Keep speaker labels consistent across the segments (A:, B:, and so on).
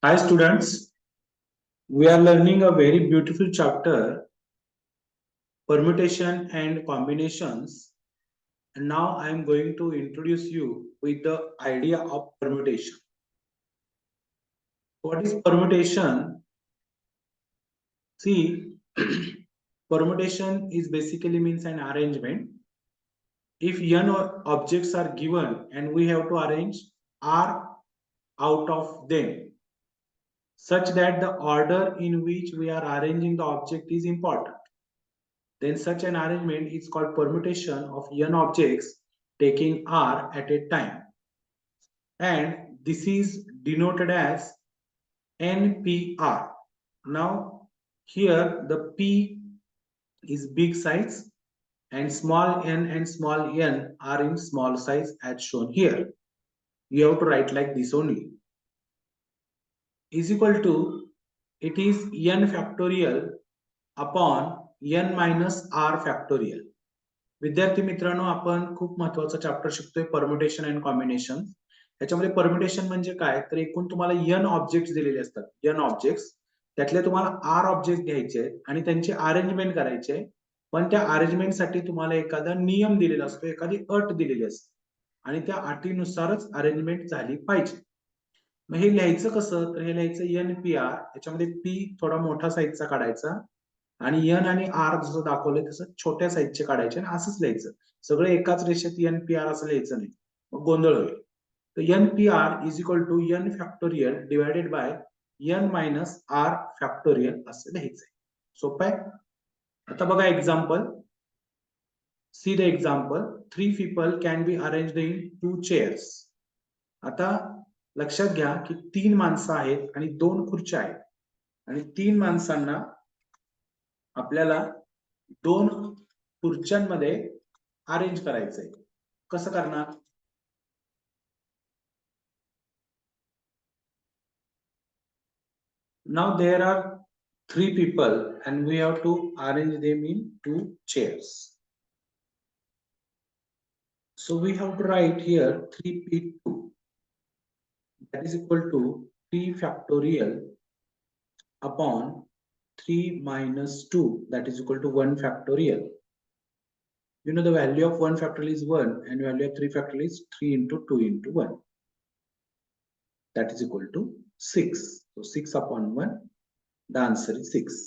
A: Hi students, we are learning a very beautiful chapter, permutation and combinations. And now I am going to introduce you with the idea of permutation. What is permutation? See, permutation is basically means an arrangement. If n objects are given and we have to arrange r out of them, such that the order in which we are arranging the object is important. Then such an arrangement is called permutation of n objects taking r at a time. And this is denoted as NPR. Now here the P is big size and small n and small n are in small size as shown here. You have to write like this only. Is equal to, it is n factorial upon n minus r factorial. विद्यार्थी मित्रांनो, आपण खूप महत्वाचा chapter शिकतोय permutation and combination. याच्यामध्ये permutation म्हणजे काय, तर एकूण तुम्हाला n ऑब्जेक्ट्स दिलेले असतात. n ऑब्जेक्ट्स त्यातले तुम्हाला r ऑब्जेक्ट घ्यायचे आहेत आणि त्यांची अरेंजमेंट करायची आहे. पण त्या अरेंजमेंटसाठी तुम्हाला एखादा नियम दिलेला असतो, एखादी अट दिलेली असते आणि त्या अटीनुसारच अरेंजमेंट झाली पाहिजे. मग हे लिहायचं कसं, तर हे लिहायचं NPR. याच्यामध्ये p थोडा मोठा साईजचा काढायचा आणि n आणि r जसं दाखवलंय तसं छोट्या साईजचे काढायचे आणि असंच लिहायचं. सगळं एकाच रेषेत NPR असं लिहायचं नाही, मग गोंधळ होईल. तर NPR is equal to n factorial divided by n minus r factorial असं लिहायचंय. सोपं आहे. आता बघा example. See the example. 3 people can be arranged in 2 chairs. आता लक्षात घ्या की 3 माणसं आहेत आणि 2 खुर्च्या आहेत आणि 3 माणसांना आपल्याला 2 खुर्च्यांमध्ये अरेंज करायचंय. कसं करणार? Now there are 3 people and we have to arrange them in 2 chairs. So we have to write here 3p2. That is equal to 3 factorial upon 3 minus 2. That is equal to 1 factorial. You know the value of 1 factorial is 1 and value of 3 factorial is 3 into 2 into 1. That is equal to 6. So 6 upon 1. The answer is 6.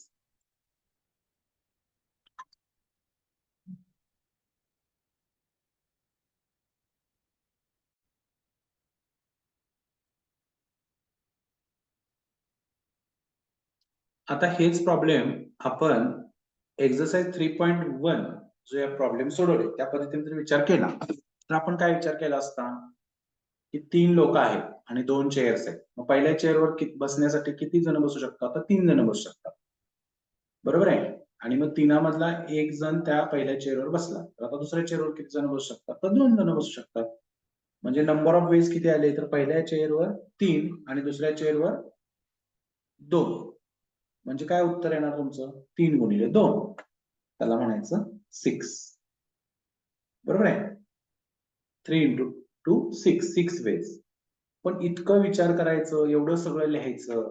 A: आता हेच problem आपण exercise 3.1 जो या problem सोडवले त्या पद्धतीने जर विचार केला तर आपण काय विचार केला असता की 3 लोक आहेत आणि 2 चेअर्स आहेत. मग पहिल्या चेअरवर बसण्यासाठी किती जण बसू शकतात? तर 3 जण बसू शकतात, बरोबर आहे. आणि मग 3 मधला एक जण त्या पहिल्या चेअरवर बसला तर आता दुसऱ्या चेअरवर किती जण बसू शकतात? तर 2 जण बसू शकतात. म्हणजे नंबर ऑफ वेज किती आले? तर पहिल्या चेअरवर 3 आणि दुसऱ्या चेअरवर 2. म्हणजे काय उत्तर येणार तुमचं? 3 गुणिले 2. त्याला म्हणायचं 6. बरोबर आहे. 3 into 2 6 वेज. पण इतकं विचार करायचं, एवढं सगळं लिहायचं,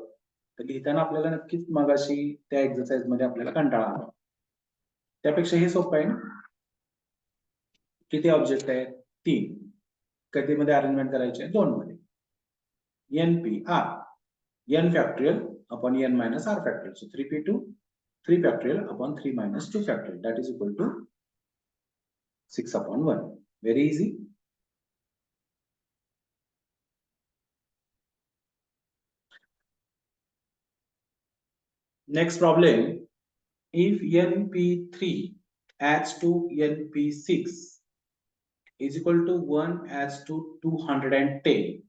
A: तर लिहिताना आपल्याला नक्कीच मगाशी त्या एक्सरसाइज मध्ये आपल्याला कंटाळा आला. त्यापेक्षा हे सोपं आहे ना. किती ऑब्जेक्ट आहेत? 3. कधीमध्ये अरेंजमेंट करायचे? 2 मध्ये. NPR n factorial upon n minus r factorial. So 3p2 3 factorial upon 3 minus 2 factorial. That is equal to 6 upon 1. Very easy. Next problem. If np3 adds to np6 is equal to 1 adds to 210,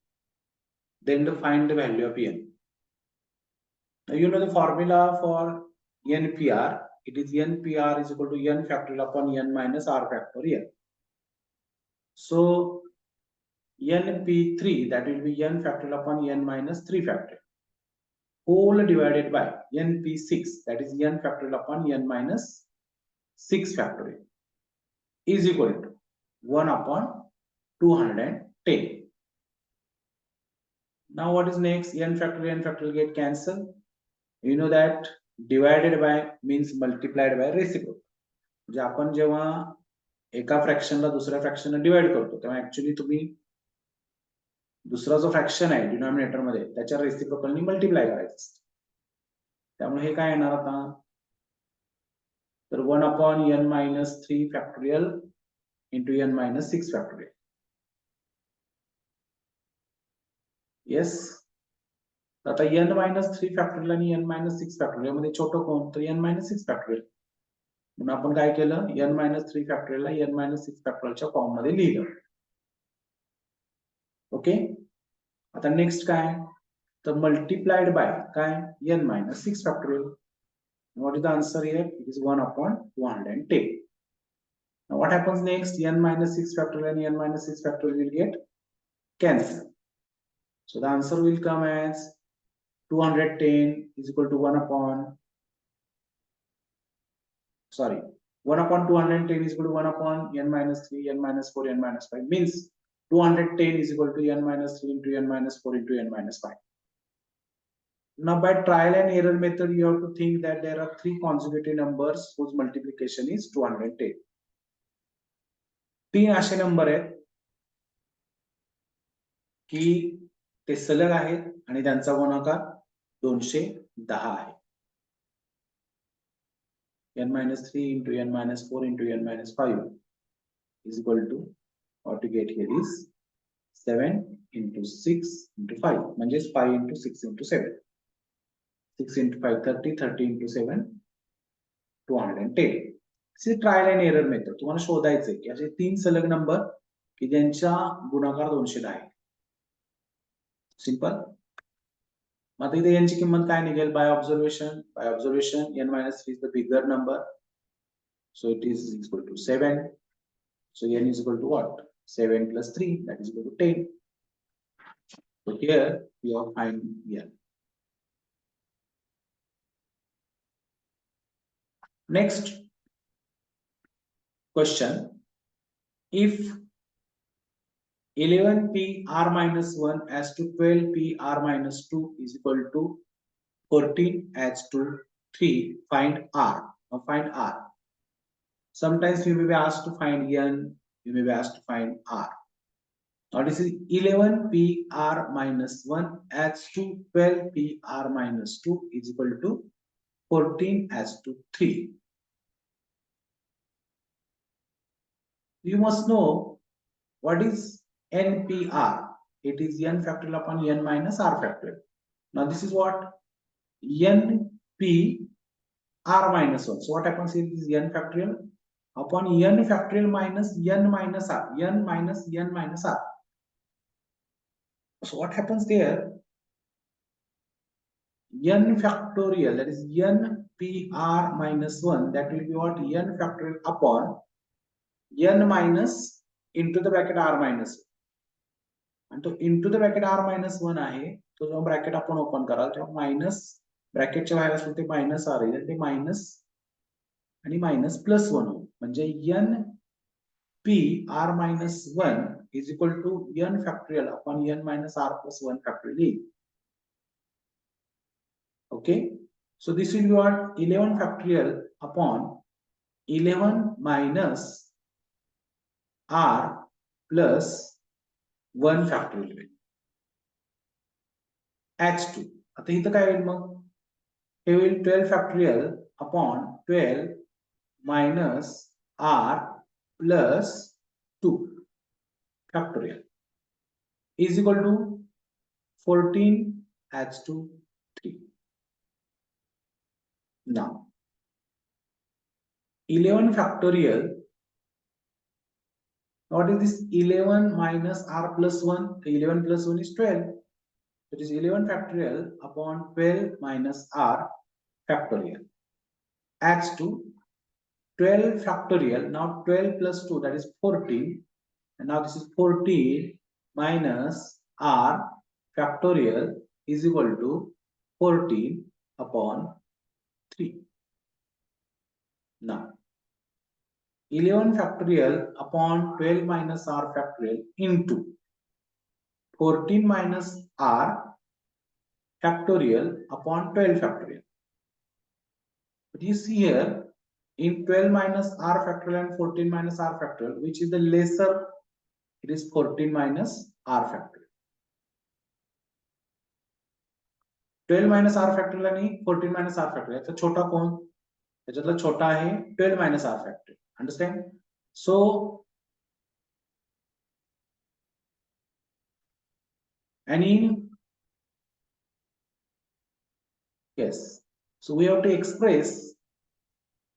A: then find the value of n. Now you know the formula for NPR. It is NPR is equal to n factorial upon n minus r factorial. So NP3, that will be n factorial upon n minus 3 factorial, whole divided by NP6, that is n factorial upon n minus 6 factorial, is equal to 1 upon 210. Now what is next? N factorial get cancelled. You know that divided by means multiplied by reciprocal. म्हणजे आपण जेव्हा एका फ्रॅक्शनला दुसऱ्या फ्रॅक्शनला divide करतो तेव्हा actually तुम्ही दुसरा जो फ्रॅक्शन आहे डिनॉमिनेटर मध्ये त्याच्या रेसिप्रोकलनी मल्टिप्लाय करायचं असतं. त्यामुळे हे काय येणार आता तर 1/n-3 factorial into n-6 factorial. Yes. आता n-3 फॅक्टोरियल आणि n-6 फॅक्टोरियल मध्ये छोटं कोण तर n-6 फॅक्टोरियल. म्हणून आपण काय केलं n-3 फॅक्टोरियलला n-6 फॅक्टोरियलच्या फॉर्म मध्ये लिहिलं. ओके. आता नेक्स्ट काय तर मल्टिप्लाइड बाय काय n-6 factorial. What is the answer here? It is 1/210. Now what happens next? n-6 factorial and n-6 factorial will get cancelled. So the answer will come as 210 is equal to 1/210 is equal to 1/n-3, n-4, n-5 means 210 is equal to n-3 into n-4 into n-5. Now by trial and error method you have to think that there are three consecutive numbers whose multiplication is 210. तीन असे number आहेत की ते सलग आहेत आणि त्यांचा गुणाकार 210 आहे. n-3 into n-4 into n-5 is equal to what to get here is 7 into 6 into 5 म्हणजे 5 into 6 into 7. 6 into 5 30, 30 into 7 210. This is trial and error method. तुम्हाला शोधायचंय की असे तीन सलग नंबर की ज्यांच्या गुणाकार 210 आहे. सिंपल. मग इथे यांची किंमत काय निघेल by observation n-3 is the bigger number, so it is equal to 7. So n is equal to what? 7 plus 3, that is equal to 10. So here we are finding n. Next question: if 11p(r-1) as to 12p(r-2) is equal to 14 as to 3, find r. Now find r. Sometimes you may be asked to find n, you may be asked to find r. Now this is 11p(r-1) as to 12p(r-2) is equal to 14 as to 3. You must know what is npr. It is n factorial upon n minus r factorial. Now this is what npr-1. So what happens here is n factorial upon n factorial minus n minus r. N minus n minus r. So what happens there? N factorial, that is npr-1, that will be what n factorial upon n minus into the bracket r minus. आणि तो into the bracket r minus 1 आहे तो जेव्हा bracket आपण open कराल तेव्हा minus ब्रॅकेटच्या बाहेर असलं ते मायनस r येईल ते मायनस आणि मायनस प्लस 1 होईल म्हणजे npr-1 is equal to n factorial upon n minus r plus 1 factorial येईल. Okay, so this will be what 11 factorial upon 11 minus r plus 1 factorial h2. आता इथं काय होईल मग हे होईल 12 factorial upon 12 minus r plus 2 factorial is equal to 14 h2 3. Now 11 factorial, what is this 11 minus r plus 1? 11 plus 1 is 12. It is 11 factorial upon 12 minus r factorial adds to 12 factorial. Now 12 plus 2, that is 14, and now this is 14 minus r factorial is equal to 14 upon 3. Now 11 factorial upon 12 minus r factorial into 14 minus r factorial upon 12 factorial. But you see here, in 12 minus r factorial and 14 minus r factorial, which is the lesser? It is 14 minus r factorial. 12 minus r factorial आणि 14 minus r factorial याचा छोटा कोण? त्याच्यातला छोटा आहे 12 minus r factorial. Understand? So and in yes, so we have to express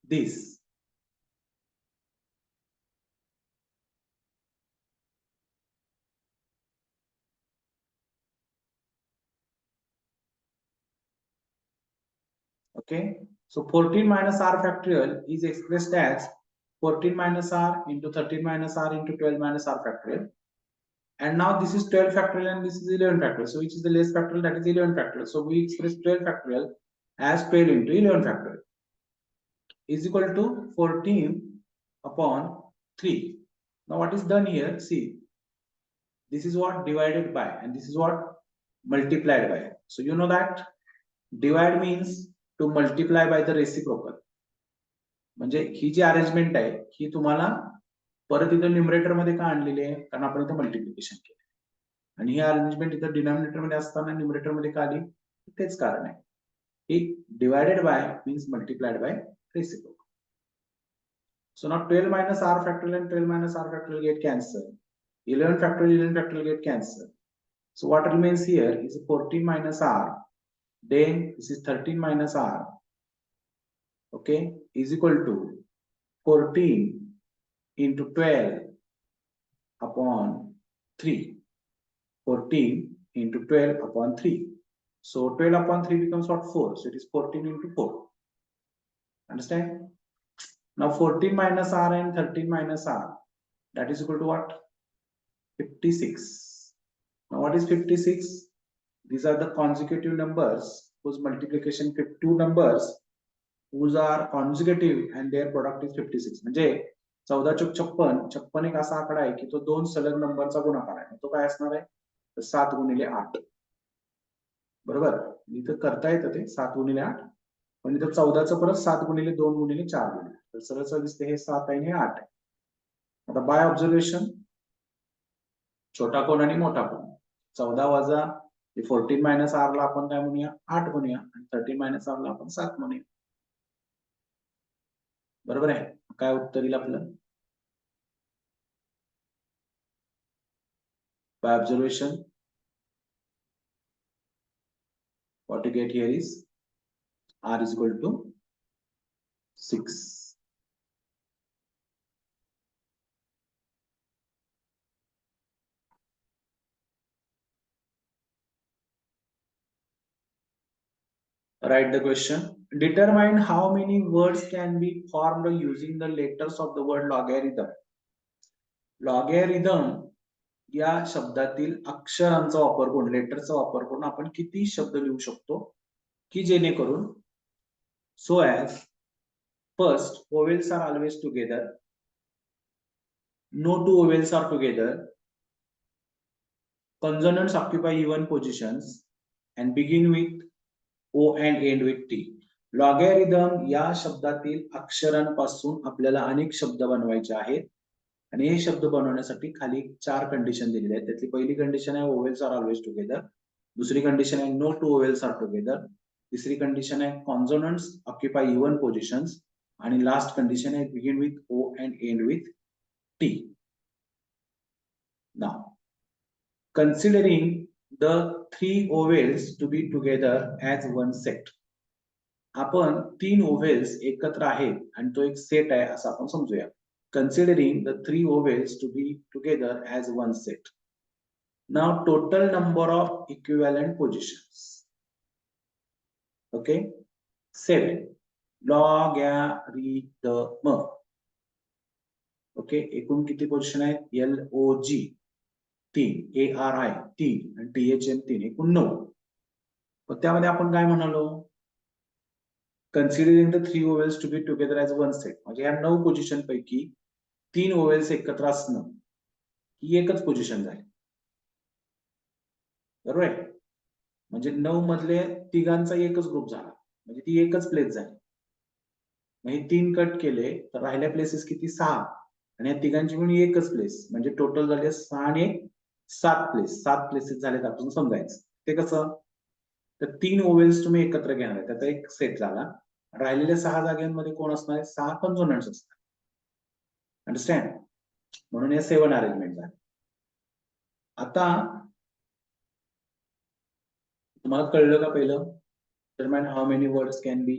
A: this. Okay, so 14 minus r factorial is expressed as 14 minus r into 13 minus r into 12 minus r factorial. And now this is 12 factorial and this is 11 factorial. So which is the less factorial? That is 11 factorial. So we express 12 factorial as 12 into 11 factorial is equal to 14 upon 3. Now what is done here? See, this is what divided by and this is what multiplied by. So you know that divide means to multiply by the reciprocal. म्हणजे ही जी arrangement आहे ही तुम्हाला परत इथं numerator मध्ये का आणलेली आहे? कारण आपण इथं मल्टिप्लिकेशन केलं आणि ही अरेंजमेंट इथं डिनॉमिनेटर मध्ये असताना न्यूमरेटर मध्ये का आली? तेच कारण आहे. ही divided by means multiplied by reciprocal. So now 12 minus r factorial and 12 minus r factorial get cancelled. 11 factorial get cancelled. So what remains here is 14 minus r. Then this is 13 minus r. Okay, is equal to 14 into 12 upon 3. 14 into 12 upon 3. So 12 upon 3 becomes what? 4. So it is 14 into 4. Understand? Now 14 minus r and 13 minus r, that is equal to what? 56. Now what is 56? These are the consecutive numbers whose multiplication, 2 numbers whose are consecutive and their product is 56. म्हणजे 14 चौक 56. 56 एक असा आकडा आहे की तो दोन सलग नंबरचा गुणाकार आहे. तो काय असणार आहे? तर 7 गुणिले 8. बरोबर? इथं करता येतं ते 7 गुणिले 8. पण इथं 14चं परत 7 गुणिले 2 गुणिले 4 गुणिले. तर सरळ सरळ दिसते हे 7 आहे हे 8 आहे. आता बाय ऑब्झर्वेशन छोटा कोण आणि मोठा कोण? 14 वजा 14 मायनस r ला आपण काय म्हणूया? 8 म्हणूया आणि 13 मायनस r ला आपण 7 म्हणूया. बरोबर आहे? काय उत्तर येईल आपलं? By observation, what you get here is r is equal to 6. Write the question. Determine how many words can be formed using the letters of the word logarithm. Logarithm या शब्दातील अक्षरांचा वापर करून, लेटरचा वापर करून आपण किती शब्द लिहू शकतो की जेणेकरून so as first vowels are always together, no two vowels are together, consonants occupy even positions and begin with o and end with t. Logarithm या शब्दातील अक्षरांपासून आपल्याला अनेक शब्द बनवायचे आहेत आणि हे शब्द बनवण्यासाठी खाली 4 कंडिशन दिलेले आहेत. त्यातली पहिली कंडिशन आहे vowels are always together, दुसरी कंडिशन आहे no two vowels are together, तिसरी कंडिशन आहे consonants occupy even positions आणि लास्ट कंडिशन आहे begin with o and end with t. Now considering the 3 vowels to be together as one set, आपण 3 vowels एकत्र आहेत आणि तो एक सेट आहे असं आपण समजूया. Considering the 3 vowels to be together as one set. Now total number of equivalent positions. Okay, 7. Logarithm. Okay, एकूण किती पोझिशन आहेत? LOG 3, ARI 3 आणि THM 3, एकूण 9. पण त्यामध्ये आपण काय म्हणालो? Considering the 3 vowels to be together as one set, म्हणजे या 9 पोझिशन पैकी 3 vowels एकत्र असणं ही एकच पोझिशन झाली. बरोबर आहे. म्हणजे 9 मधले तिघांचा एकच ग्रुप झाला, म्हणजे ती एकच प्लेस झाली. मग हे 3 कट केले तर राहिल्या प्लेसेस किती? 6. आणि या तिघांची मिळून एकच प्लेस, म्हणजे टोटल झाले 6 आणि 7 प्लेस. 7 प्लेसेस झालेत आपण समजायचं. ते कसं? तर 3 ओवेल्स तुम्ही एकत्र घेणार आहे, त्याचा एक सेट झाला. राहिलेल्या 6 जागांमध्ये कोण असणार आहे? 6 कॉन्सोनंट्स असणार. अंडरस्टँड? म्हणून हे 7 अरेंजमेंट झाले. आता तुम्हाला कळलं का पहिलं? Determine how many words can be.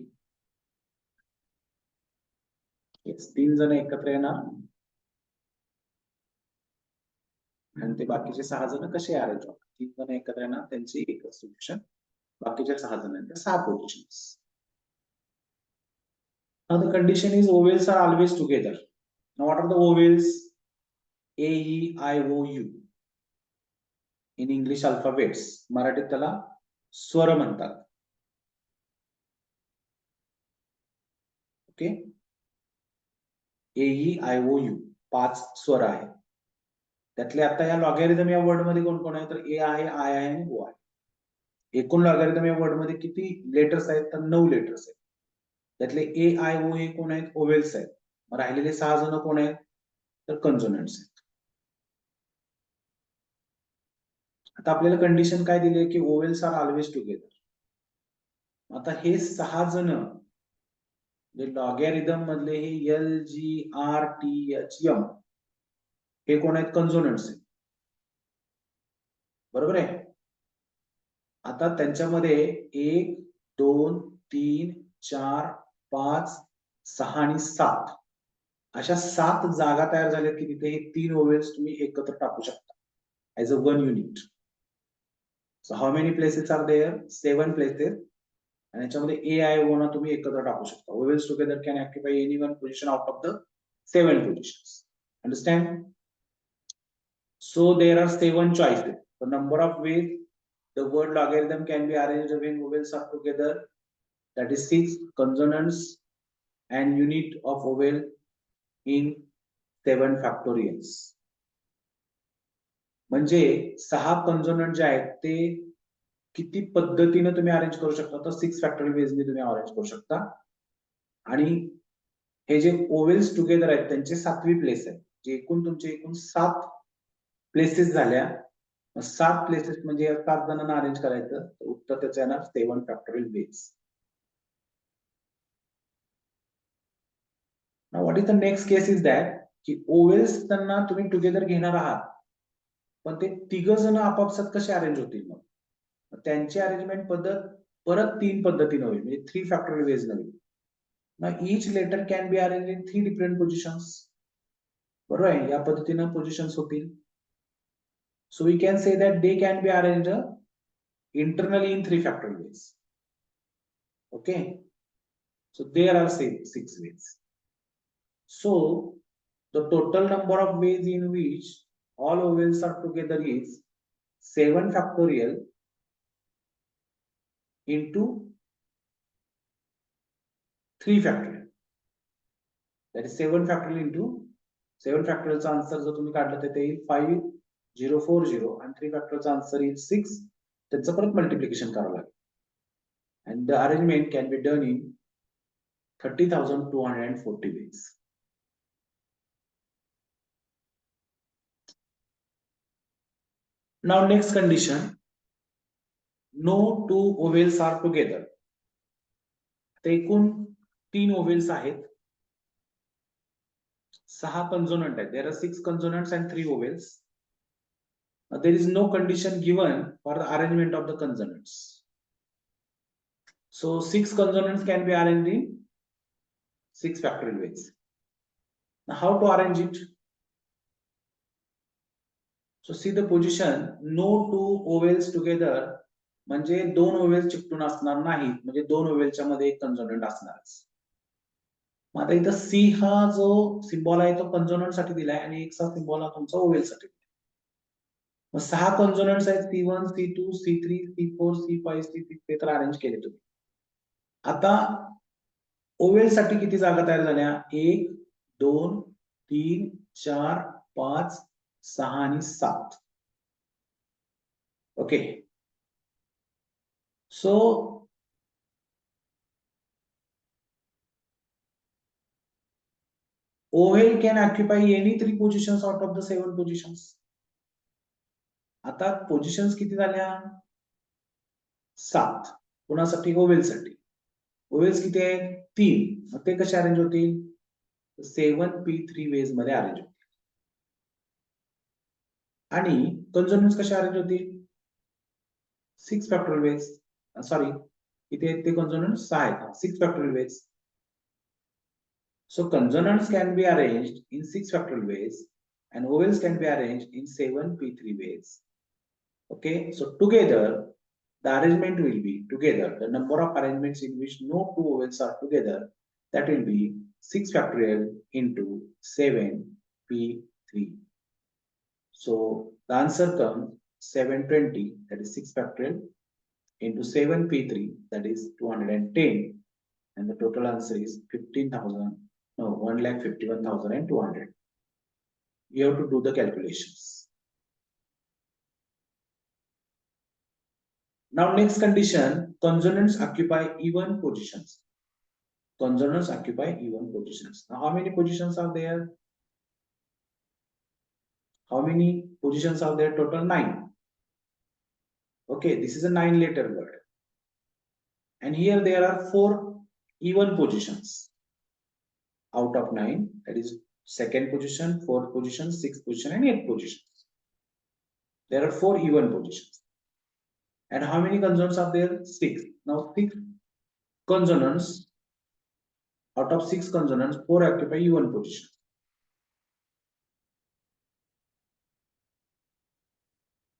A: 3 जण एकत्र येणार आणि ते बाकीचे 6 जण कसे अरेंज होतात? 3 जण एकत्र येणार, त्यांची एक सोल्युशन, बाकीच्या 6 जणांच्या 6 positions. Now the condition is vowels are always together. Now what are the vowels? A, E, I, O, U. In English alphabets. मराठीत त्याला स्वर म्हणतात. Okay. A, E, I, O, U. 5 स्वर आहेत. त्यातले आता या लॉगॅरिथम या वर्ड मध्ये कोण कोण आहे? तर ए आहे, आय आहे आणि ओ आहे. एकूण लॉगॅरिथम या वर्ड मध्ये किती लेटर्स आहेत? तर 9 लेटर्स आहेत. त्यातले ए, आय, ओ हे कोण आहेत? ओवेल्स आहेत. मग राहिलेले 6 जण कोण आहेत? तर कन्सोनंट्स आहेत. आता आपल्याला कंडिशन काय दिली आहे की ओवेल्स आर ऑलवेज टुगेदर. आता हे 6 जण लॉगॅरिथम मधले हे L, G, R, T, H, M हे कोण आहेत? कन्सोनंट्स आहेत. बरोबर आहे. आता त्यांच्यामध्ये 1, 2, 3, 4, 5, 6 आणि 7 अशा 7 जागा तयार झाल्यात की तिथे हे 3 ओवेल्स तुम्ही एकत्र टाकू शकता as a 1 unit. So how many places are there? 7 places. आणि याच्यामध्ये ए, आय, ओ ना तुम्ही एकत्र टाकू शकता. Vowels together can occupy any one position out of the 7 positions. Understand? So there are 7 choices. The number of ways the word logarithm can be arranged when vowels are together, that is 6 consonants and unit of vowel in 7 factorials. म्हणजे 6 consonant जे आहेत ते किती पद्धतीने तुम्ही arrange करू शकता? तर 6 factorial वेजने तुम्ही अरेंज करू शकता. आणि हे जे ओवेल्स टुगेदर आहेत त्यांची 7वी प्लेस आहे. जे एकूण तुमचे एकूण 7 प्लेसेस झाल्या. 7 प्लेसेस म्हणजे 7 जणांना अरेंज करायचं, तर उत्तर त्याचं येणार 7 factorial ways. Now what is the next case is that की ओवेल्स त्यांना तुम्ही टुगेदर घेणार आहात, पण ते तिघ जण आपापसात कसे अरेंज होतील? मग त्यांची अरेंजमेंट पद्धत परत 3 पद्धतीने होईल, म्हणजे 3 फॅक्टोरियल वेज न होईल. Now each letter can be arranged in 3 different positions. बरोबर आहे, या पद्धतीने पोझिशन्स होतील. So we can say that they can be arranged internally in 3 factorial ways. Okay. So there are 6 ways. So the total number of ways in which all vowels are together is 7 factorial into 3 factorial. That is 7 factorial into 7 factorial चा answer जर तुम्ही काढलं तर ते येईल 5040 आणि 3 factorial चा answer येईल 6. त्याचं परत मल्टिप्लिकेशन करावं लागेल. And the arrangement can be done in 30,240 ways. Now next condition, no 2 vowels are together. ते एकूण 3 vowels आहेत, 6 consonant आहेत. There are 6 consonants and 3 vowels. There is no condition given for the arrangement of the consonants. So 6 consonants can be arranged in 6 factorial ways. Now how to arrange it? So see the position, no 2 vowels together म्हणजे 2 vowels चिकटून असणार नाहीत, म्हणजे 2 vowelsच्या मध्ये एक कन्सोनंट असणारच. मग आता इथं सी हा जो सिम्बॉल आहे तो कन्सोनंट साठी दिलाय आणि एक सा सिम्बॉल हा तुमचा ओवेल साठी. मग 6 कन्सोनंट्स आहेत, C1, C2, C3, C4, C5, C6 ते तर अरेंज केले तुम्ही. आता ओवेल साठी किती जागा तयार झाल्या? 1, 2, 3, 4, 5, 6 आणि 7. Okay. So oval can occupy any 3 positions out of the 7 positions. आता पोझिशन्स किती झाल्या 7 कोणासाठी ओव्हलसाठी ओव्हल्स किती आहेत 3 मग ते कसे अरेंज होतील 7p3 वेज मध्ये अरेंज होतील आणि कन्सोनन्स कसे अरेंज होतील 6 फॅक्टोरियल वेज सॉरी इथे आहेत ते कन्सोनन्स 6 आहेत 6 factorial ways so consonants can be arranged in 6 factorial ways and vowels can be arranged in 7p3 ways. Okay, so together the arrangement will be together the number of arrangements in which no two vowels are together, that will be 6 factorial into 7p3. So the answer comes 720, that is 6 factorial into 7p3, that is 210, and the total answer is 15,000. No, 1,51,200. You have to do the calculations. Now next condition, consonants occupy even positions. Consonants occupy even positions. Now how many positions are there? How many positions are there? Total 9. Okay, this is a 9-letter word. And here there are 4 even positions. Out of 9, that is 2nd position, 4th position, 6th position, and 8th position. There are 4 even positions. And how many consonants are there? 6. Now 6 consonants, out of 6 consonants, 4 occupy even position.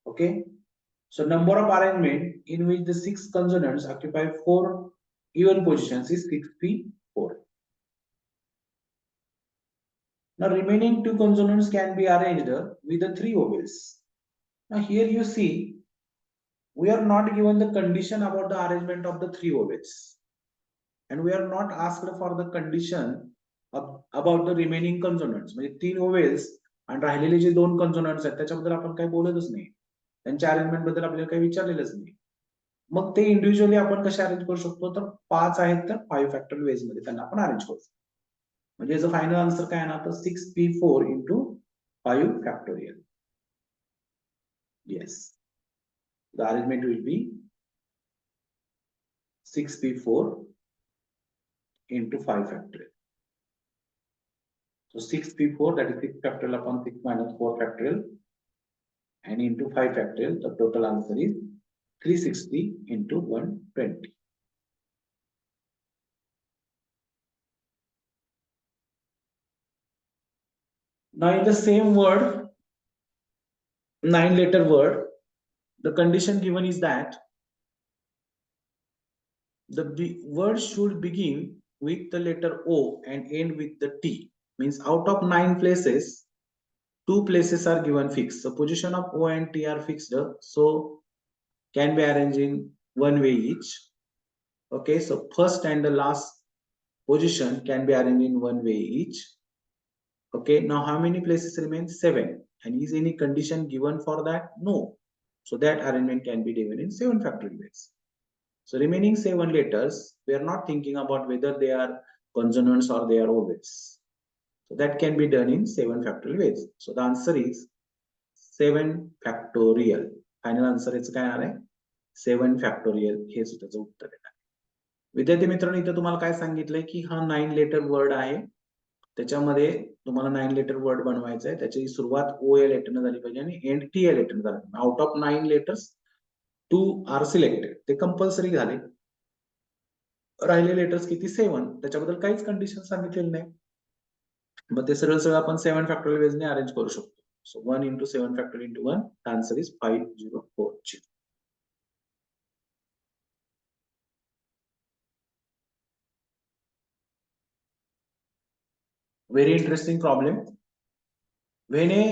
A: Okay. So number of arrangement in which the 6 consonants occupy 4 even positions is 6p4. Now remaining 2 consonants can be arranged with the 3 vowels. Now here you see we are not given the condition about the arrangement of the 3 vowels, and we are not asked for the condition about the remaining consonants. म्हणजे 3 vowels आणि राहिलेले जे 2 consonants आहेत त्याच्याबद्दल आपण काही बोलतच नाही, त्यांच्या अरेंजमेंट बद्दल आपल्याला काही विचारलेलंच नाही. मग ते इंडिव्हिज्युअली आपण कसे अरेंज करू शकतो तर 5 आहेत तर 5 फॅक्टोरियल वेज मध्ये त्यांना आपण अरेंज करू शकतो. म्हणजे याचं फायनल आन्सर काय येणार तर 6p4 into 5 factorial. Yes, the arrangement will be 6p4 into 5 factorial. So 6p4, that is 6 factorial upon 6 minus 4 factorial, and into 5 factorial, the total answer is 360 into 120. Now in the same word, 9-letter word, the condition given is that the word should begin with the letter O and end with the T. Means out of 9 places, 2 places are given fixed. So position of O and T are fixed, so can be arranged in one way each. Okay, so first and the last position can be arranged in one way each. Okay, now how many places remain? 7. And is any condition given for that? No. So that arrangement can be given in 7 factorial ways. So remaining 7 letters, we are not thinking about whether they are consonants or they are vowels. So that can be done in 7 factorial ways. So the answer is 7 factorial. Final answer is काय आहे 7 factorial हे सुद्धा उत्तर आहे. विद्यार्थी मित्रांनो इथे तुम्हाला काय सांगितलंय की हा 9-letter word आहे, त्याच्यामध्ये तुम्हाला 9-letter word बनवायचं आहे, त्याची सुरुवात O या लेटरने झाली पाहिजे आणि एंड T या लेटरने झाली. Out of 9 letters 2 are selected, ते कंपल्सरी झाले. राहिले लेटर्स किती 7, त्याच्याबद्दल काहीच कंडिशन सांगितलेलं नाही. मग ते सरळ सरळ आपण 7 फॅक्टोरियल वेज ने अरेंज करू शकतो. सो 1 into 7 factorial into 1, the answer is 5040. Very interesting problem. When a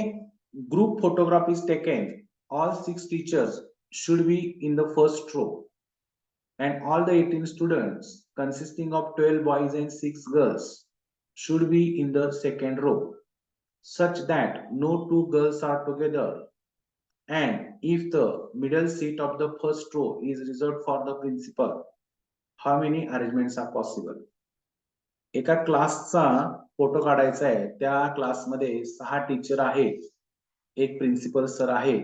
A: group photograph is taken, all 6 teachers should be in the first row and all the 18 students consisting of 12 boys and 6 girls should be in the second row, such that no 2 girls are together and if the middle seat of the first row is reserved for the principal, how many arrangements are possible? एका क्लासचा photo काढायचा आहे, त्या क्लासमध्ये 6 teacher आहेत, एक principal sir आहे,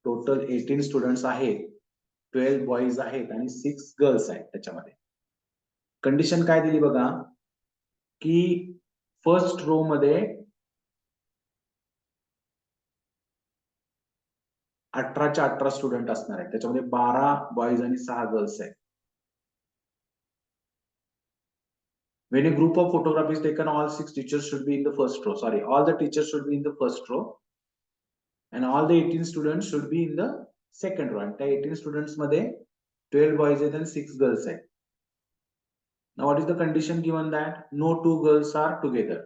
A: total 18 students आहेत, 12 बॉईज आहेत आणि 6 गर्ल्स आहेत. त्याच्यामध्ये कंडिशन काय दिली बघा की फर्स्ट रो मध्ये 18च्या 18 स्टुडंट असणार आहेत, त्याच्यामध्ये 12 बॉईज आणि 6 गर्ल्स आहेत. When a group of photograph is taken, all 6 teachers should be in the first row. Sorry, all the teachers should be in the first row, and all the 18 students should be in the second row. And 18 students मध्ये 12 boys and 6 girls आहेत. Now, what is the condition given that no 2 girls are together?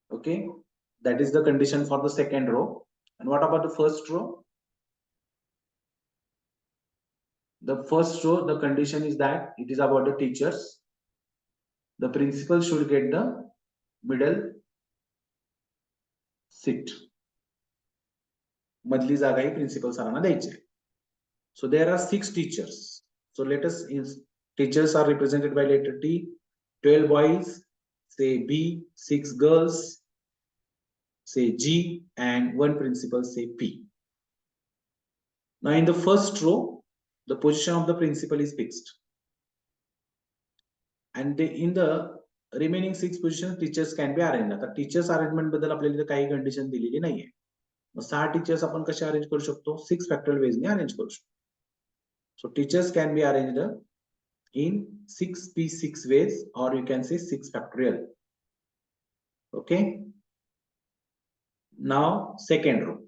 A: Okay, that is the condition for the second row. And what about the first row? The first row, the condition is that it is about the teachers. The principal should get the middle seat. Madli जागा ही principal सरांना द्यायची. So there are 6 teachers. So let us, teachers are represented by letter T. 12 boys, say B. 6 girls, say G, and 1 principal, say P. Now in the first row, the position of the principal is fixed, and in the remaining 6 positions teachers can be arranged. आता teachers arrangement बद्दल आपल्याला काही condition दिलेली नाहीये. मग 6 teachers आपण कसे arrange करू शकतो? 6 फॅक्टोरियल वेज ने अरेंज करू शकतो. So teachers can be arranged in 6p6 ways, or you can say 6 factorial. Okay, now second row.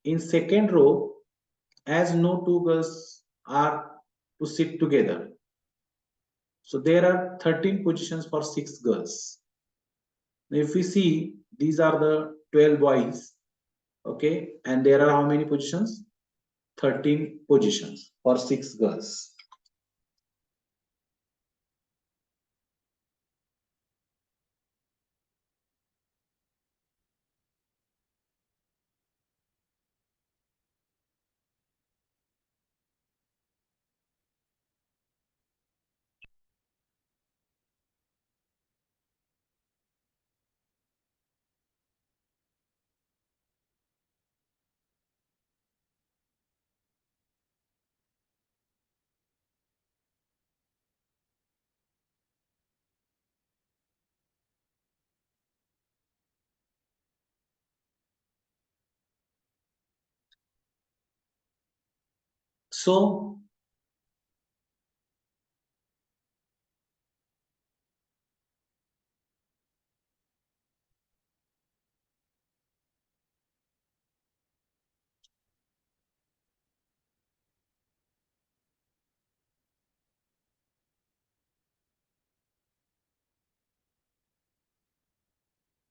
A: In second row, as no 2 girls are to sit together, so there are 13 positions for 6 girls. Now if we see, these are the 12 boys, okay, and there are how many positions? 13 positions for 6 girls. So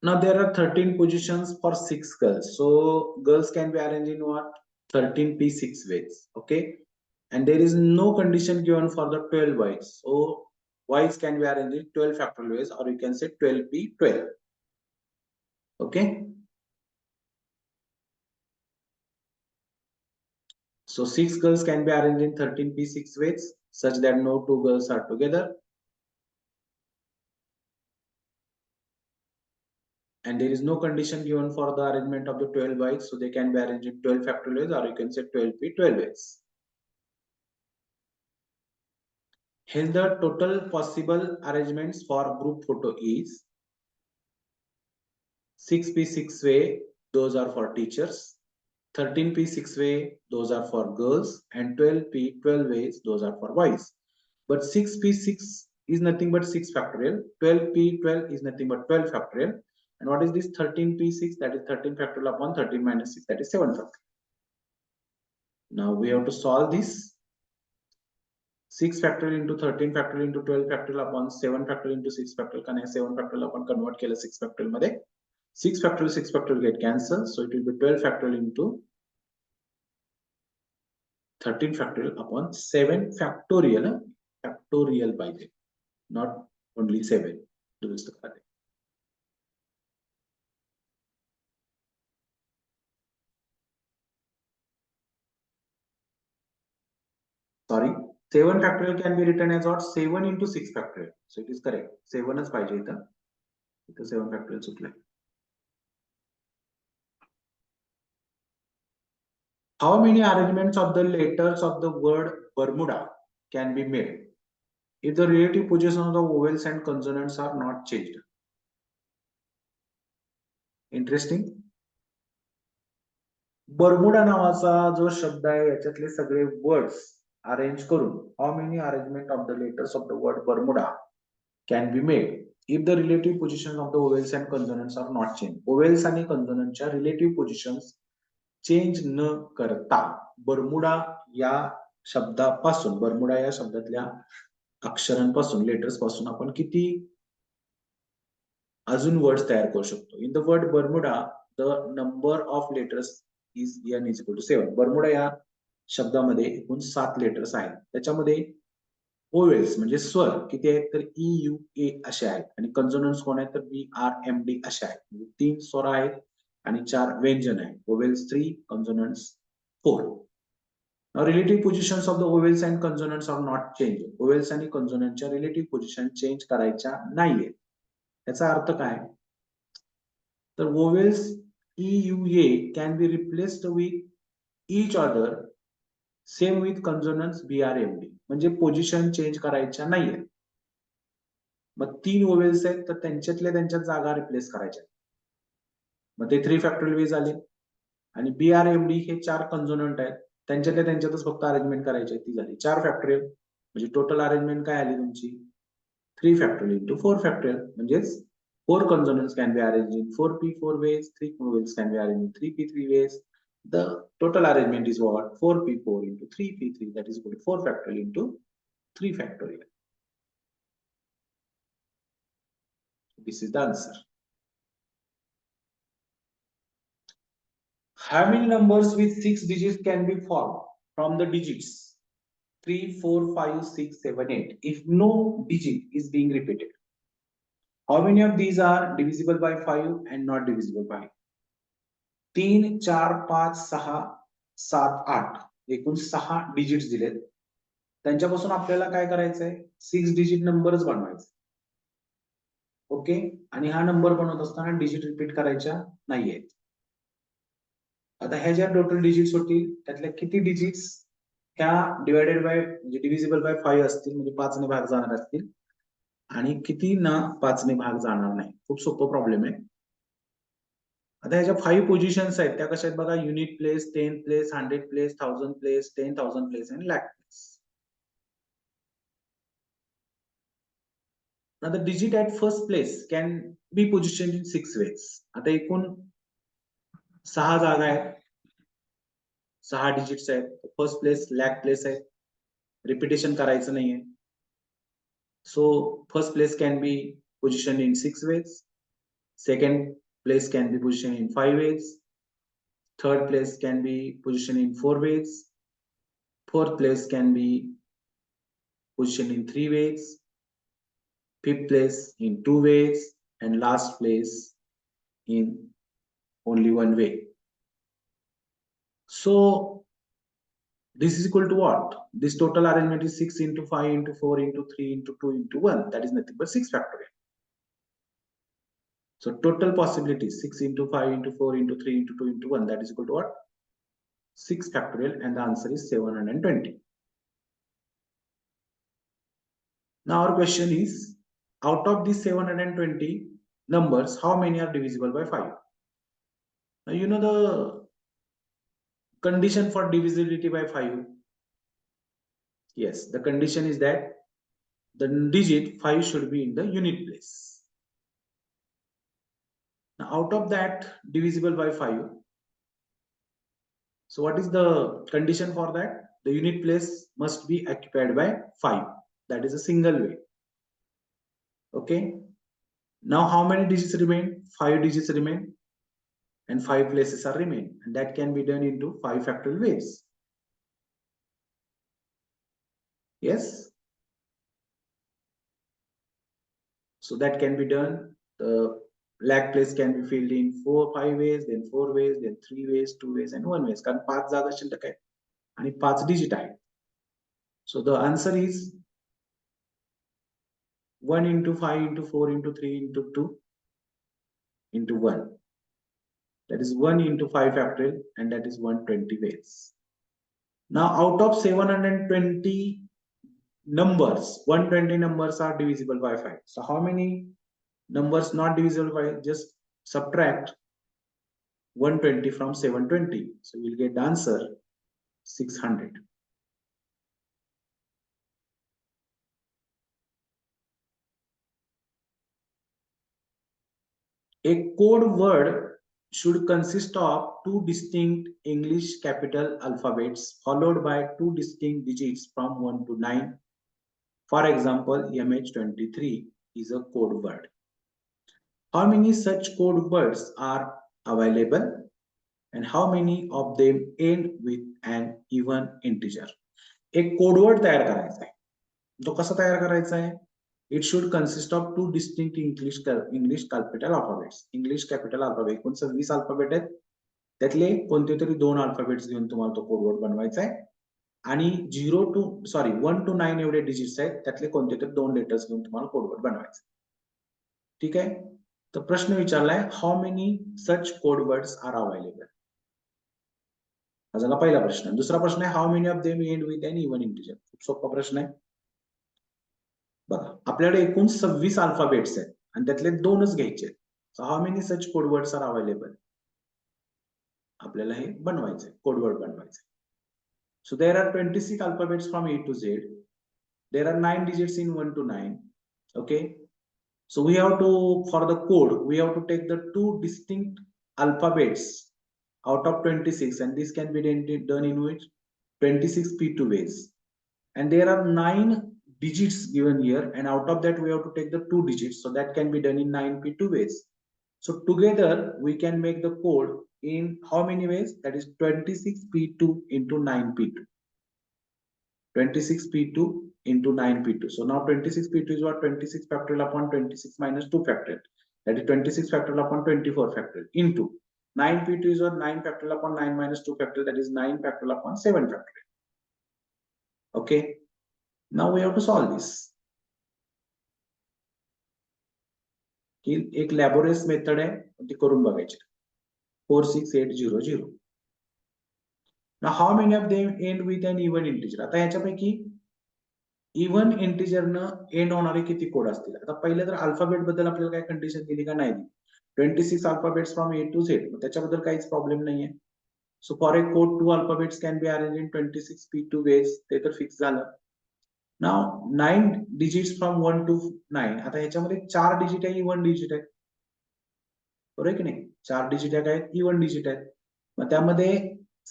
A: now there are 13 positions for 6 girls. So girls can be arranged in what? 13p6 ways. Okay, and there is no condition given for the 12 boys. So boys can be arranged in 12 factorial ways, or you can say 12p12. Okay, so 6 girls can be arranged in 13p6 ways such that no 2 girls are together, and there is no condition given for the arrangement of the 12 boys, so they can be arranged in 12 factorial ways, or you can say 12p12 ways. Hence the total possible arrangements for group photo is 6p6 way, those are for teachers, 13p6 way, those are for girls, and 12p12 ways, those are for boys. But 6p6 is nothing but 6 factorial, 12p12 is nothing but 12 factorial, and what is this 13p6? That is 13 factorial upon 13 minus 6, that is 7 factorial. Now we have to solve this. 6 factorial into 13 factorial into 12 factorial upon 7 factorial into 6 factorial, कारण 7 factorial आपण convert केलं 6 factorial मध्ये. 6 factorial get cancelled, so it will be 12 factorial into 13 factorial upon 7 factorial. Factorial by the, not only 7. Sorry, 7 factorial can be written as what? 7 into 6 factorial. So it is correct. 7च पाहिजे इथं. इथं 7 factorial चुकलंय. How many arrangements of the letters of the word Bermuda can be made if the relative position of the vowels and consonants are not changed? Interesting. Bermuda नावाचा जो शब्द आहे याच्यातले सगळे words arrange करून how many arrangement of the letters of the word Bermuda can be made if the relative position of the vowels and consonants are not change. Vowels आणि कन्सोनंटच्या relative positions change न करता Bermuda या शब्दापासून, Bermuda या शब्दातल्या अक्षरांपासून, letters पासून आपण किती अजून वर्ड्स तयार करू शकतो. In the word Bermuda the number of letters is n is equal to 7. Bermuda या शब्दामध्ये एकूण 7 लेटर्स आहेत. त्याच्यामध्ये ओवेल्स म्हणजे स्वर किती आहेत तर ई यू ए असे आहेत आणि कन्सोनंट्स कोण आहेत तर बी आर एम डी असे आहेत. म्हणजे 3 स्वर आहेत आणि 4 व्यंजन आहेत. Vowels 3, कन्सोनंट्स 4. Now relative positions of the vowels and consonants are not changed. Vowels आणि कन्सोनंटच्या रिलेटिव्ह पोझिशन चेंज करायच्या नाहीये. याचा अर्थ काय तर vowels e u a can be replaced with each other, same with consonants b r m d. म्हणजे position change करायच्या नाहीये. मग 3 vowels आहेत तर त्यांच्यातल्या त्यांच्या जागा रिप्लेस करायच्या. मग ते 3 फॅक्टोरियल वे झाले आणि बी आर एम डी हे 4 कन्सोनंट आहेत त्यांच्यातल्या त्यांच्यातच फक्त अरेंजमेंट करायची ती झाली 4 फॅक्टोरियल. म्हणजे टोटल अरेंजमेंट काय आली तुमची 3 फॅक्टोरियल इंटू 4 फॅक्टोरियल. म्हणजेच 4 consonants can be arranged in 4p 4 ways, 3 vowels can be arranged in 3p 3 ways. The total arrangement is what 4p 4 into 3p 3, that is equal to 4 factorial into 3 factorial. This is the answer. How many numbers with 6 digits can be formed from the digits 3 4 5 6 7 8 if no digit is being repeated? How many of these are divisible by 5 and not divisible by 3 4 5 6 7 8 एकूण 6 digits दिलेत. त्यांच्यापासून आपल्याला काय करायचंय 6 digit नंबरच बनवायचे. Okay. आणि हा नंबर बनवत असताना डिजिट रिपीट करायच्या नाहीयेत. आता ह्या ज्या टोटल डिजिट्स होतील त्यातल्या किती डिजिट्स ह्या डिवायडेड बाय म्हणजे डिव्हिजिबल बाय 5 असतील म्हणजे 5 ने भाग जाणार असतील आणि किती ना 5 ने भाग जाणार नाही. खूप सोपं प्रॉब्लेम आहे. आता ह्याच्या 5 पोझिशन्स आहेत त्या कशा आहेत बघा unit place 10 place 100 place 1000 place 10,000 place आणि lakh place. Now the digit at first place can be positioned in 6 ways. आता एकूण 6 जागा आहेत 6 डिजिट्स आहेत. फर्स्ट प्लेस लाख प्लेस आहे रिपिटेशन करायचं नाहीये. So first place can be position in 6 ways. Second place can be positioned in 5 ways. Third place can be positioned in 4 ways. Fourth place can be positioned in 3 ways. Fifth place in 2 ways. And last place in only 1 way. So this is equal to what? This total arrangement is 6 into 5 into 4 into 3 into 2 into 1. That is nothing but 6 factorial. So total possibilities 6 into 5 into 4 into 3 into 2 into 1, that is equal to what? 6 factorial, and the answer is 720. Now our question is, out of these 720 numbers, how many are divisible by 5? Now you know the condition for divisibility by 5. Yes, the condition is that the digit 5 should be in the unit place. Now out of that divisible by 5, so what is the condition for that? The unit place must be occupied by 5. That is a single way. Okay. Now how many digits remain? 5 digits remain and 5 places are remain, and that can be done into 5 factorial ways. Yes. So that can be done. The lakh place can be filled in 5 ways, then 4 ways, then 3 ways, 2 ways and 1 ways. कारण 5 जागा शिल्लक आहेत आणि 5 digit आहेत. So the answer is 1 into 5 into 4 into 3 into 2 into 1. That is 1 into 5 factorial, and that is 120 ways. Now out of 720 numbers, 120 numbers are divisible by 5. So how many numbers not divisible by? Just subtract 120 from 720. So we'll get the answer 600. A code word should consist of two distinct English capital alphabets followed by two distinct digits from 1 to 9. For example, MH23 is a code word. How many such code words are available and how many of them end with an even integer? एक code word तयार करायचा आहे. तो कसा तयार करायचा आहे? It should consist of two distinct English capital alphabets. English capital alphabet एकूण 26 अल्फाबेट आहेत. त्यातले कोणते तरी दोन अल्फाबेट्स घेऊन तुम्हाला तो कोड वर्ड बनवायचा आहे. आणि 1 to 9 एवढे डिजिट्स आहेत. त्यातले कोणते तरी दोन लेटर्स घेऊन तुम्हाला कोड वर्ड बनवायचा. ठीक आहे. तर प्रश्न विचारलाय, how many such code words are available. हा झाला पहिला प्रश्न. दुसरा प्रश्न आहे, how many of them end with an even integer. खूप सोपा प्रश्न आहे. बघा, आपल्याकडे एकूण 26 अल्फाबेट्स आहेत आणि त्यातले दोनच घ्यायचे आहेत. So how many such code words are available. आपल्याला हे बनवायचंय, कोड वर्ड बनवायचंय. So there are 26 alphabets from A to Z. There are 9 digits in 1 to 9. Okay. So we have to, for the code, we have to take the two distinct alphabets out of 26, and this can be done in which 26 P2 ways. And there are 9 digits given here, and out of that we have to take the 2 digits, so that can be done in 9 P2 ways. So together we can make the code in how many ways? That is 26 P2 into 9 P2. 26 P2 into 9 P2. So now 26 P2 is what? 26 factorial upon 26 minus 2 factorial. That is 26 factorial upon 24 factorial into 9 P2 is what? 9 factorial upon 9 minus 2 factorial. That is 9 factorial upon 7 factorial. Okay. Now we have to solve this. एक लॅबोरेस method आहे, ती करून बघायची. 46800. Now how many of them end with an even integer? आता ह्याच्यापैकी even इंटिजरनं and होणारे किती code असतील? आता पहिले तर अल्फाबेट बद्दल आपल्याला काय कंडिशन दिली का नाही? 26 alphabets from A to Z. त्याच्याबद्दल काहीच प्रॉब्लेम नाहीये. So for a code 2 alphabets can be arrange in 26 P2 ways. ते तर फिक्स झालं. Now 9 digits from 1 to 9. आता ह्याच्यामध्ये 4 डिजिट आहे, इव्हन डिजिट आहे. बरोबर की नाही? 4 डिजिट आहेत, इव्हन डिजिट आहेत. मग त्यामध्ये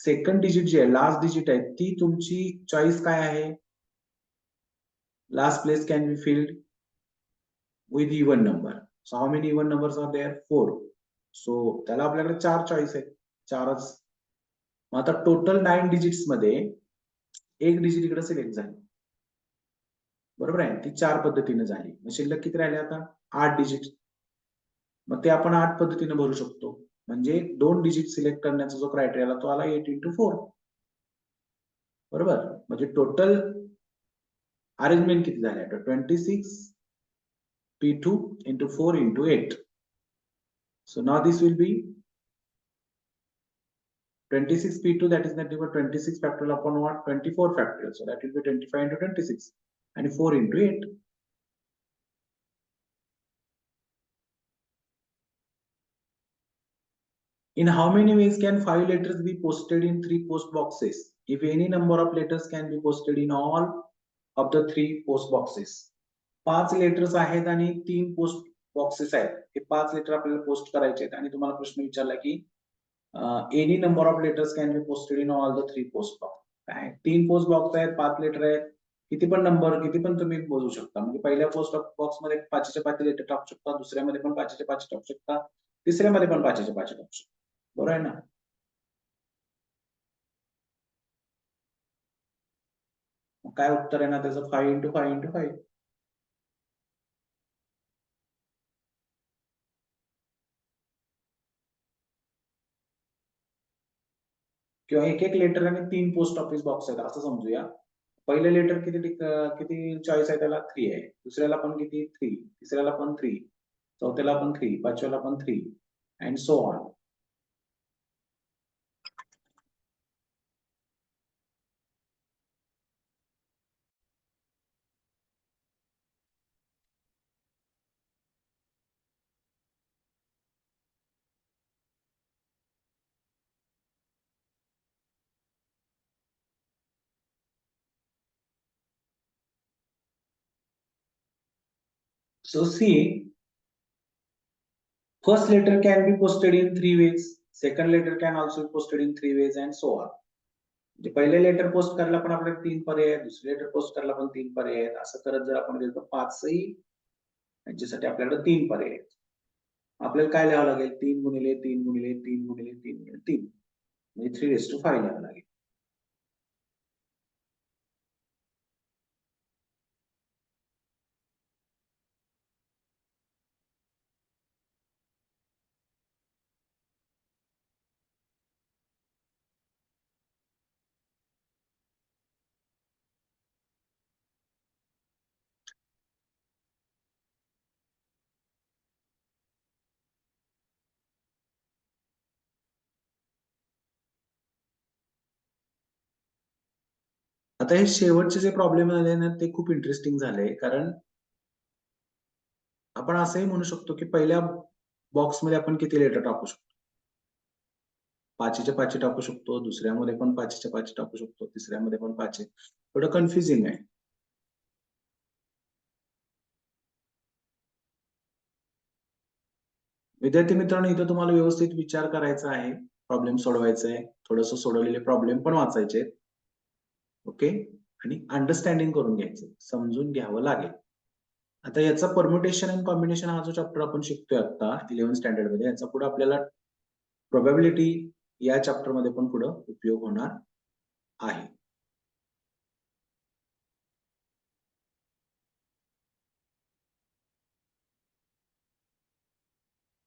A: सेकंड डिजिट जी आहे, लास्ट डिजिट आहे, ती तुमची चॉईस काय आहे? Last place can be filled with even number. So how many even numbers are there? 4. So त्याला आपल्याकडे 4 चॉईस आहेत, 4च. मग आता टोटल 9 डिजिट्स मध्ये एक डिजिट इकडे सिलेक्ट झाली. बरोबर आहे? ती 4 पद्धतीने झाली. मग शिल्लक किती राहिले आता? 8 डिजिट. मग ते आपण 8 पद्धतीने भरू शकतो. म्हणजे 2 डिजिट सिलेक्ट करण्याचा जो क्रायटेरिया तो आला 8 into 4. बरोबर? म्हणजे टोटल अरेंजमेंट किती झाले? 26 P2 into 4 into 8. So now this will be 26 P2, that is nothing but 26 factorial upon what? 24 factorial. So that will be 25 into 26 and 4 into 8. In how many ways can 5 letters be posted in 3 post boxes? If any number of letters can be posted in all of the 3 post boxes. 5 letters आहेत आणि 3 post boxes आहेत. हे 5 letter आपल्याला post करायचे आहेत आणि तुम्हाला प्रश्न विचारला की any number of letters can be posted in all the 3 post box. काय 3 पोस्ट बॉक्स आहेत, 5 लेटर आहेत, किती पण नंबर किती पण तुम्ही मोजू शकता. म्हणजे पहिल्या पोस्ट बॉक्स मध्ये 5चे 5 लेटर टाकू शकता, दुसऱ्यामध्ये पण 5चे 5 टाकू शकता, तिसऱ्यामध्ये पण 5चे 5 टाकू शकता. बरोबर आहे ना? काय उत्तर आहे ना त्याचं? 5 into 5 into 5. किंवा एक एक लेटर आणि 3 पोस्ट ऑफिस बॉक्स आहेत असं समजूया. पहिले लेटर किती चॉईस आहे त्याला 3 आहे, दुसऱ्याला पण किती 3, तिसऱ्याला पण 3, चौथ्याला पण 3, पाचव्याला पण 3 and so on. So see, first letter can be posted in 3 ways, second letter can also be posted in 3 ways and so on. म्हणजे पहिले लेटर पोस्ट करायला पण आपल्याला 3 पर्याय आहेत, दुसरे लेटर पोस्ट करायला पण 3 पर्याय आहेत, असं करत जर आपण गेलो तर 5ही यांच्यासाठी आपल्याकडे 3 पर्याय आहेत. आपल्याला काय लिहावं लागेल, 3 गुणिले 3 गुणिले 3 गुणिले 3 गुणिले 3 म्हणजे 3⁵ लिहावं लागेल. आता हे शेवटचे जे प्रॉब्लेम आले ना ते खूप इंटरेस्टिंग झाले, कारण आपण असंही म्हणू शकतो की पहिल्या बॉक्समध्ये आपण किती लेटर टाकू शकतो, 5च्या 5 टाकू शकतो, दुसऱ्यामध्ये पण 5च्या 5 टाकू शकतो, तिसऱ्यामध्ये पण 5. थोडं कन्फ्युजिंग आहे. विद्यार्थी मित्रांनो, इथं तुम्हाला व्यवस्थित विचार करायचा आहे, प्रॉब्लेम सोडवायचा आहे, थोडंसं सोडवलेले प्रॉब्लेम पण वाचायचे, ओके, आणि अंडरस्टँडिंग करून घ्यायचं, समजून घ्यावं लागेल. आता याचा परम्युटेशन अँड कॉम्बिनेशन हा जो चॅप्टर आपण शिकतोय आता 11th स्टँडर्ड मध्ये, याचा पुढे आपल्याला प्रोबॅबिलिटी या चॅप्टर मध्ये पण पुढे उपयोग होणार आहे.